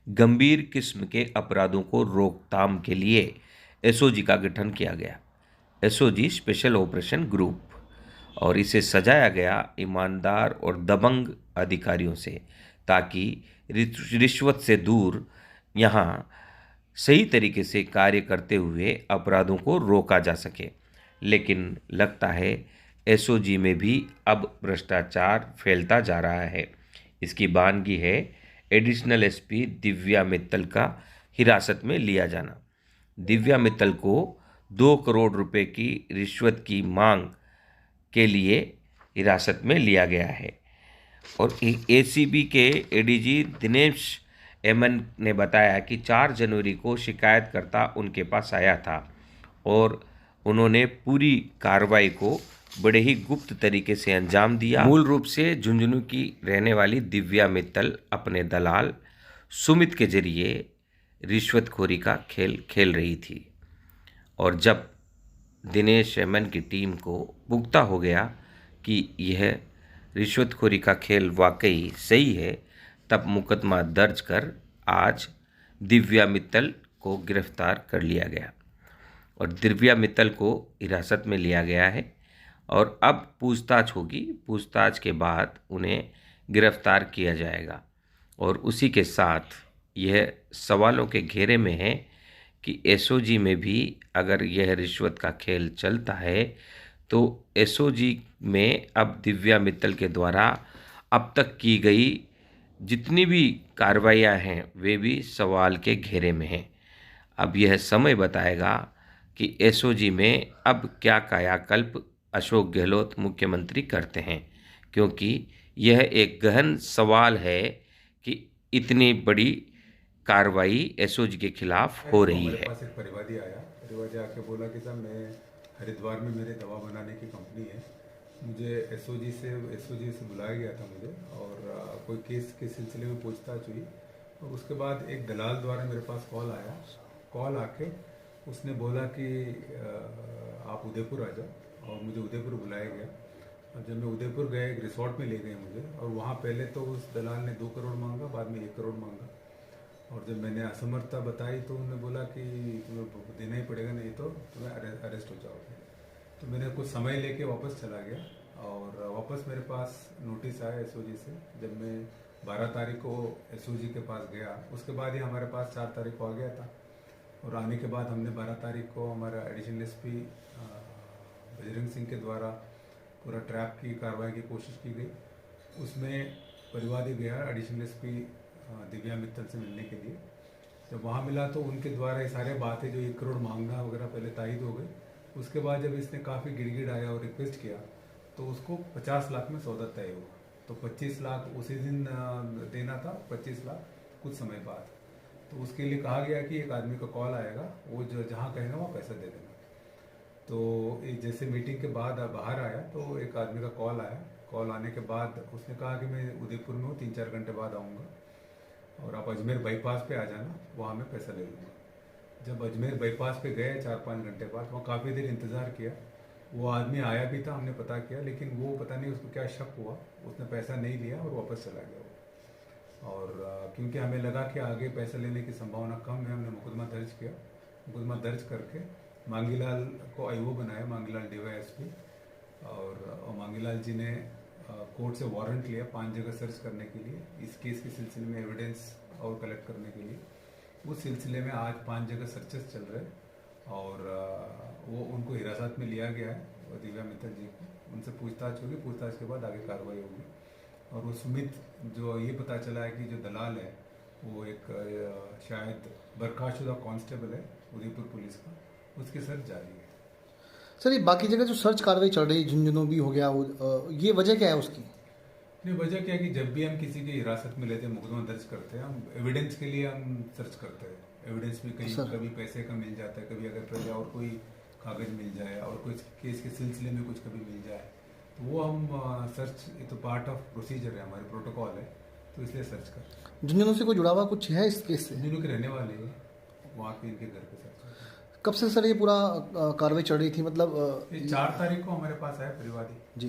गंभीर किस्म के अपराधों को रोकथाम के लिए एसओजी का गठन किया गया। एसओजी स्पेशल ऑपरेशन ग्रुप, और इसे सजाया गया ईमानदार और दबंग अधिकारियों से, ताकि रिश्वत से दूर यहाँ सही तरीके से कार्य करते हुए अपराधों को रोका जा सके। लेकिन लगता है एसओजी में भी अब भ्रष्टाचार फैलता जा रहा है। इसकी बानगी है एडिशनल एसपी दिव्या मित्तल का हिरासत में लिया जाना। दिव्या मित्तल को 2 करोड़ रुपए की रिश्वत की मांग के लिए हिरासत में लिया गया है। और एसीबी के एडीजी दिनेश एमन ने बताया कि 4 जनवरी को शिकायतकर्ता उनके पास आया था और उन्होंने पूरी कार्रवाई को बड़े ही गुप्त तरीके से अंजाम दिया। मूल रूप से झुंझुनू की रहने वाली दिव्या मित्तल अपने दलाल सुमित के जरिए रिश्वतखोरी का खेल खेल रही थी, और जब दिनेश एमन की टीम को पुख्ता हो गया कि यह रिश्वतखोरी का खेल वाकई सही है, तब मुकदमा दर्ज कर आज दिव्या मित्तल को गिरफ्तार कर लिया गया और दिव्या मित्तल को हिरासत में लिया गया है और अब पूछताछ होगी। पूछताछ के बाद उन्हें गिरफ्तार किया जाएगा और उसी के साथ यह सवालों के घेरे में है कि एसओजी में भी अगर यह रिश्वत का खेल चलता है तो एसओजी में अब दिव्या मित्तल के द्वारा अब तक की गई जितनी भी कार्रवाइयाँ हैं वे भी सवाल के घेरे में हैं। अब यह समय बताएगा कि एसओजी में अब क्या कायाकल्प अशोक गहलोत मुख्यमंत्री करते हैं, क्योंकि यह एक गहन सवाल है कि इतनी बड़ी कार्रवाई एसओजी के खिलाफ हो रही है। मेरे पास एक परिवादी आया, परिवादी आके बोला कि साहब मैं हरिद्वार में मेरे दवा बनाने की कंपनी है, मुझे एसओजी से बुलाया गया था मुझे, और कोई केस के सिलसिले में पूछताछ हुई। और उसके बाद एक दलाल द्वारा मेरे पास कॉल आया। कॉल आके उसने बोला कि आप उदयपुर आ जाओ, और मुझे उदयपुर बुलाया गया। और जब मैं उदयपुर गया, एक रिसोर्ट में ले गए मुझे, और वहाँ पहले तो उस दलाल ने 2 करोड़ मांगा, बाद में 1 करोड़ मांगा। और जब मैंने असमर्थता बताई तो उन्होंने बोला कि तुम्हें देना ही पड़ेगा, नहीं तो तुम्हें अरेस्ट हो जाओगे। तो मैंने कुछ समय लेके वापस चला गया, और वापस मेरे पास नोटिस आया एसओजी से। जब मैं 12 तारीख को एसओजी के पास गया, उसके बाद ही हमारे पास 4 तारीख को आ गया था। और आने के बाद हमने 12 तारीख को हमारा एडिशनल एसपी बजरंग सिंह के द्वारा पूरा ट्रैप की कार्रवाई की कोशिश की गई। उसमें परिवादी गया एडिशनल एसपी दिव्या मित्तल से मिलने के लिए। जब वहाँ मिला तो उनके द्वारा ये सारे बातें जो 1 करोड़ मांगना वगैरह पहले तायद हो गई। उसके बाद जब इसने काफ़ी गिड़गिड़ाया और रिक्वेस्ट किया तो उसको 50 लाख में सौदा तय हुआ। तो 25 लाख उसी दिन देना था, 25 लाख कुछ समय बाद। तो उसके लिए कहा गया कि एक आदमी का कॉल आएगा, वो जो जहाँ कहेगा वहाँ पैसा दे देना। तो जैसे मीटिंग के बाद बाहर आया तो एक आदमी का कॉल आया। कॉल आने के बाद उसने कहा कि मैं उदयपुर में हूँ, 3-4 घंटे बाद आऊँगा, और आप अजमेर बाईपास पे आ जाना, वहाँ मैं पैसा ले लूँगा। जब अजमेर बाईपास पे गए 4-5 घंटे बाद, वहाँ काफ़ी देर इंतज़ार किया। वो आदमी आया भी था, हमने पता किया, लेकिन वो पता नहीं उसको क्या शक हुआ, उसने पैसा नहीं लिया और वापस चला गया वो। और क्योंकि हमें लगा कि आगे पैसा लेने की संभावना कम है, हमने मुकदमा दर्ज किया। मुकदमा दर्ज करके मांगीलाल को आईओ बनाया, मांगीलाल डीवाईएसपी, और मांगीलाल जी ने कोर्ट से वारंट लिया 5 जगह सर्च करने के लिए, इस केस के सिलसिले में एविडेंस और कलेक्ट करने के लिए। उस सिलसिले में आज 5 जगह सर्चेस चल रहे हैं, और वो उनको हिरासत में लिया गया है, दिव्या मित्तल जी को। उनसे पूछताछ होगी, पूछताछ के बाद आगे कार्रवाई होगी। और वो सुमित, जो ये पता चला है कि जो दलाल है वो एक शायद बर्खास्तुदा कांस्टेबल है उदयपुर पुलिस का, उसकी सर्च जारी है। सर, ये बाकी जगह जो सर्च कार्रवाई चल रही है, झुंझुनू भी हो गया, ये वजह क्या है उसकी? नहीं, वजह क्या है कि जब भी हम किसी की हिरासत में लेते हैं, मुकदमा दर्ज करते हैं, हम एविडेंस के लिए हम सर्च करते हैं। एविडेंस भी कभी पैसे का मिल जाता है, कभी अगर पहले और कोई कागज मिल जाए और कोई केस के सिलसिले में कुछ कभी मिल जाए, तो वो हम सर्च, ये तो पार्ट ऑफ प्रोसीजर है, हमारे प्रोटोकॉल है, तो इसलिए सर्च करते हैं। झुंझुनू से कोई जुड़ा हुआ कुछ है इस केस से? झुंझुनू के रहने वाले हैं, वहाँ पे इनके घर पे सर्च करते हैं। कब से सर ये पूरा कार्रवाई चल रही थी, मतलब? 4 तारीख को हमारे पास आया परिवादी। जी।